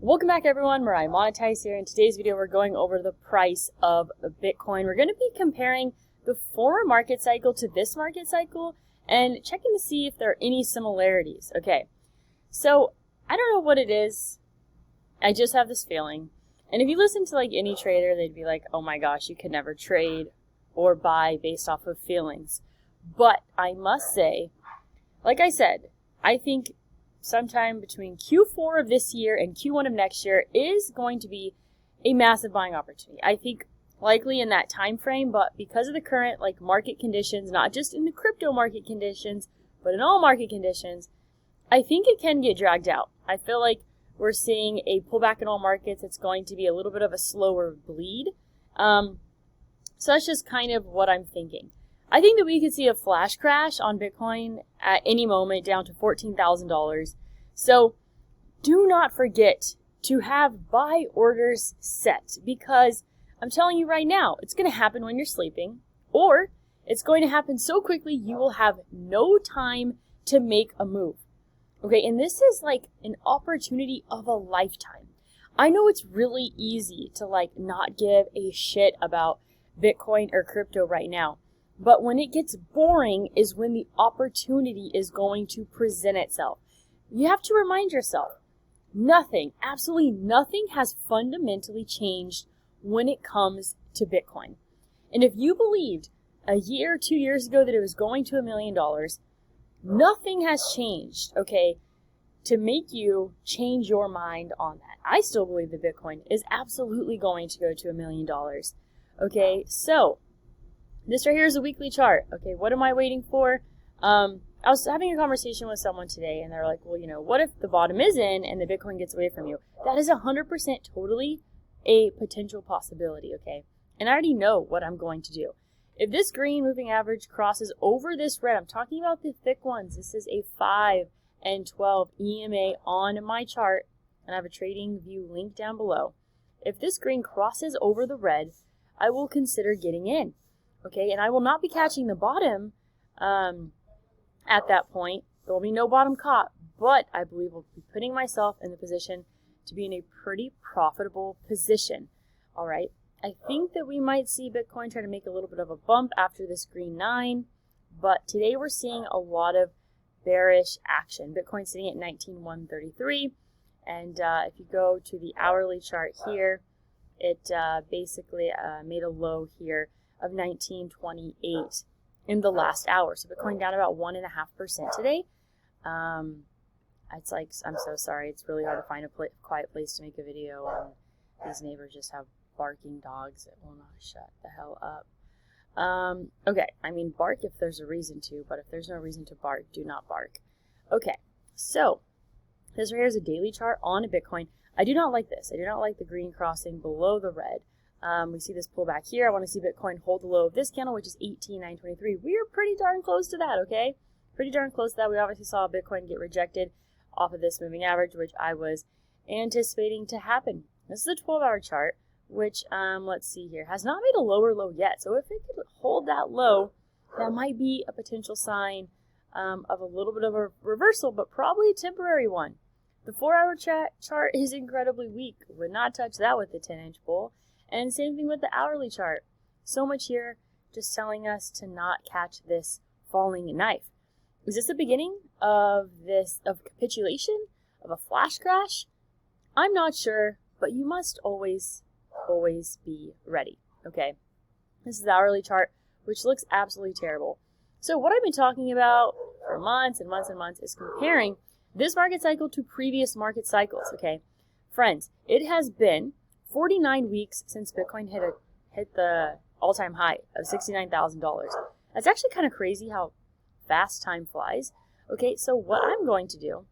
Welcome back everyone, Mariah Monetize here. In today's video we're going over the price of Bitcoin. We're going to be comparing the former market cycle to this market cycle and checking to see if there are any similarities. Okay, so I don't know what it is, I just have this feeling. And if you listen to like any trader, they'd be like, oh my gosh, you can never trade or buy based off of feelings. But I must say, like I said, I think sometime between Q4 of this year and Q1 of next year is going to be a massive buying opportunity. I think likely in that time frame, but because of the current market conditions, not just in the crypto market conditions, but in all market conditions, I think it can get dragged out. I feel like we're seeing a pullback in all markets. It's going to be a little bit of a slower bleed. So that's just kind of what I'm thinking. I think that we could see a flash crash on Bitcoin at any moment down to $14,000. So do not forget to have buy orders set, because I'm telling you right now, it's going to happen when you're sleeping, or it's going to happen so quickly you will have no time to make a move. Okay, and this is like an opportunity of a lifetime. I know it's really easy to not give a shit about Bitcoin or crypto right now. But when it gets boring is when the opportunity is going to present itself. You have to remind yourself, nothing, absolutely nothing has fundamentally changed when it comes to Bitcoin. And if you believed a year or 2 years ago that it was going to $1 million, nothing has changed, okay, to make you change your mind on that. I still believe that Bitcoin is absolutely going to go to $1 million. Okay, so this right here is a weekly chart. Okay, what am I waiting for? I was having a conversation with someone today, and they're like, well, what if the bottom is in and the Bitcoin gets away from you? That is 100% totally a potential possibility, okay? And I already know what I'm going to do. If this green moving average crosses over this red, I'm talking about the thick ones. This is a 5 and 12 EMA on my chart, and I have a trading view link down below. If this green crosses over the red, I will consider getting in. Okay, and I will not be catching the bottom at that point. There will be no bottom caught, but I believe I'll be putting myself in the position to be in a pretty profitable position. All right, I think that we might see Bitcoin try to make a little bit of a bump after this green 9, but today we're seeing a lot of bearish action. Bitcoin sitting at 19,133, and if you go to the hourly chart here, it basically made a low here of 1928 in the last hour. So Bitcoin down about 1.5% today. It's I'm so sorry. It's really hard to find a quiet place to make a video. These neighbors just have barking dogs that will not shut the hell up. Okay, I mean bark if there's a reason to, but if there's no reason to bark, do not bark. Okay, so this right here is a daily chart on a Bitcoin. I do not like this. I do not like the green crossing below the red. We see this pullback here. I want to see Bitcoin hold the low of this candle, which is 18,923. We are pretty darn close to that, okay? Pretty darn close to that. We obviously saw Bitcoin get rejected off of this moving average, which I was anticipating to happen. This is a 12-hour chart, which, let's see here, has not made a lower low yet. So if it could hold that low, that might be a potential sign of a little bit of a reversal, but probably a temporary one. The 4-hour chart is incredibly weak. Would not touch that with the 10-inch bull. And same thing with the hourly chart. So much here just telling us to not catch this falling knife. Is this the beginning of capitulation, of a flash crash? I'm not sure, but you must always be ready. Okay, this is the hourly chart, which looks absolutely terrible. So what I've been talking about for months and months and months is comparing this market cycle to previous market cycles. Okay, friends, it has been 49 weeks since Bitcoin hit the all-time high of $69,000. That's actually kind of crazy how fast time flies. Okay, so what I'm going to do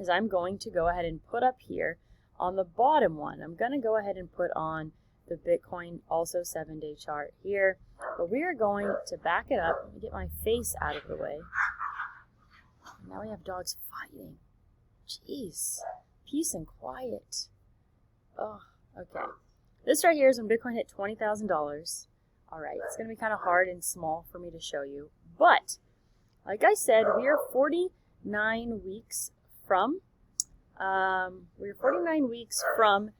is I'm going to go ahead and put up here on the bottom one. I'm going to go ahead and put on the Bitcoin also 7-day chart here. But we are going to back it up. Let me get my face out of the way. Now we have dogs fighting. Jeez. Peace and quiet. Oh. Okay, this right here is when Bitcoin hit $20,000. All right, it's going to be kind of hard and small for me to show you. But, like I said, we are 49 weeks from We're 49 weeks from,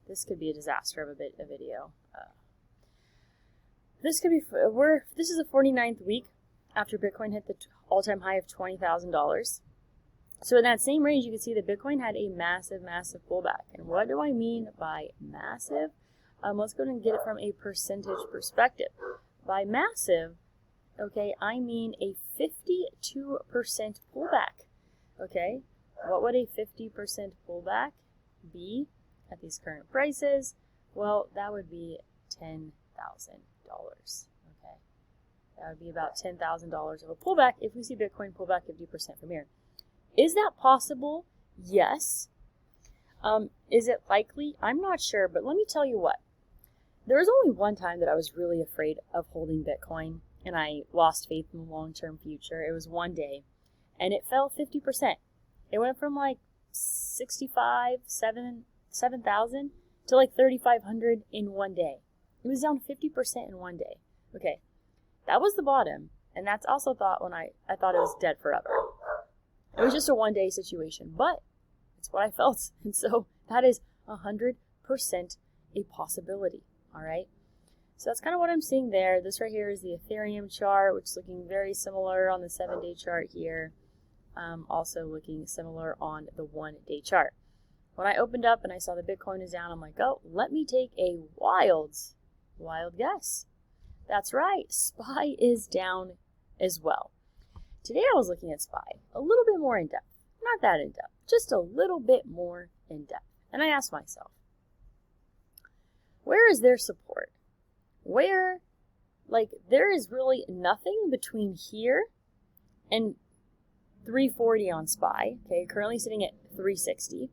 this could be a disaster of a video. This is the 49th week after Bitcoin hit the all-time high of $20,000. So in that same range, you can see that Bitcoin had a massive, massive pullback. And what do I mean by massive? Let's go and get it from a percentage perspective. By massive, okay, I mean a 52% pullback. Okay, what would a 50% pullback be at these current prices? Well, that would be $10,000. Okay, that would be about $10,000 of a pullback if we see Bitcoin pull back 50% from here. Is that possible? Yes. Is it likely? I'm not sure, but let me tell you what. There was only one time that I was really afraid of holding Bitcoin, and I lost faith in the long-term future. It was one day, and it fell 50%. It went from like 7,000 to like 3,500 in one day. It was down 50% in one day. Okay, that was the bottom, and that's also thought when I thought it was dead forever. It was just a one-day situation, but it's what I felt, and so that is 100% a possibility, all right? So that's kind of what I'm seeing there. This right here is the Ethereum chart, which is looking very similar on the 7-day chart here. Also looking similar on the 1-day chart. When I opened up and I saw the Bitcoin is down, I'm like, oh, let me take a wild guess. That's right, SPY is down as well. Today I was looking at SPY a little bit more in depth. Not that in depth, just a little bit more in depth. And I asked myself, where is their support? Where, like, there is really nothing between here and 340 on SPY. Okay, currently sitting at 360.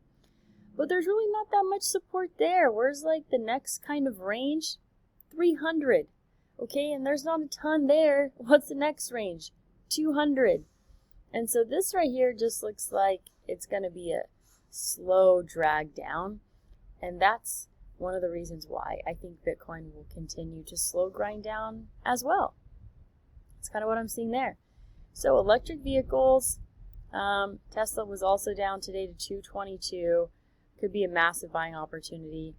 But there's really not that much support there. Where's, like, the next kind of range? 300. Okay, and there's not a ton there. What's the next range? 200. And so this right here just looks like it's going to be a slow drag down, and that's one of the reasons why I think Bitcoin will continue to slow grind down as well. That's kind of what I'm seeing there. So electric vehicles, Tesla was also down today to 222. Could be a massive buying opportunity.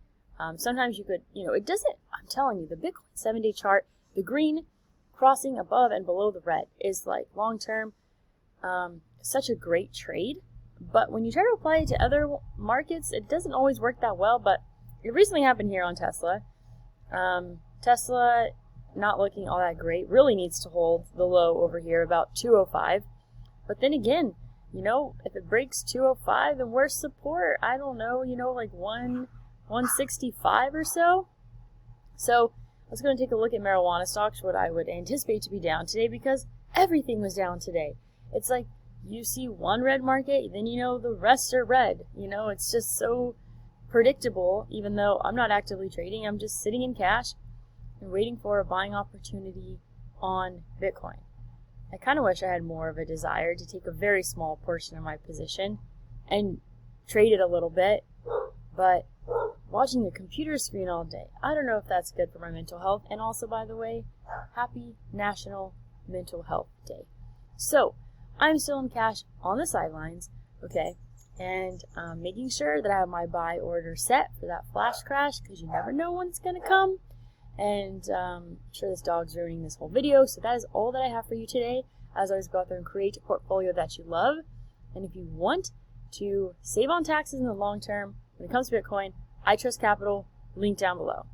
Sometimes you could, it doesn't, I'm telling you, the Bitcoin 7-day chart, the green crossing above and below the red is like long-term, such a great trade. But when you try to apply it to other markets, it doesn't always work that well. But it recently happened here on Tesla. Tesla not looking all that great, really needs to hold the low over here about 205. But then again, if it breaks 205, then where's support? I don't know, like 165 or so. So let's go and take a look at marijuana stocks, what I would anticipate to be down today, because everything was down today. It's like you see one red market, then the rest are red. It's just so predictable, even though I'm not actively trading. I'm just sitting in cash and waiting for a buying opportunity on Bitcoin. I kind of wish I had more of a desire to take a very small portion of my position and trade it a little bit, but watching a computer screen all day, I don't know if that's good for my mental health. And also, by the way, happy National Mental Health Day. So I'm still in cash on the sidelines, okay, and making sure that I have my buy order set for that flash crash, because you never know when it's going to come. And I'm sure this dog's ruining this whole video, so that is all that I have for you today. As always, go out there and create a portfolio that you love. And if you want to save on taxes in the long term, when it comes to Bitcoin, iTrust Capital, link down below.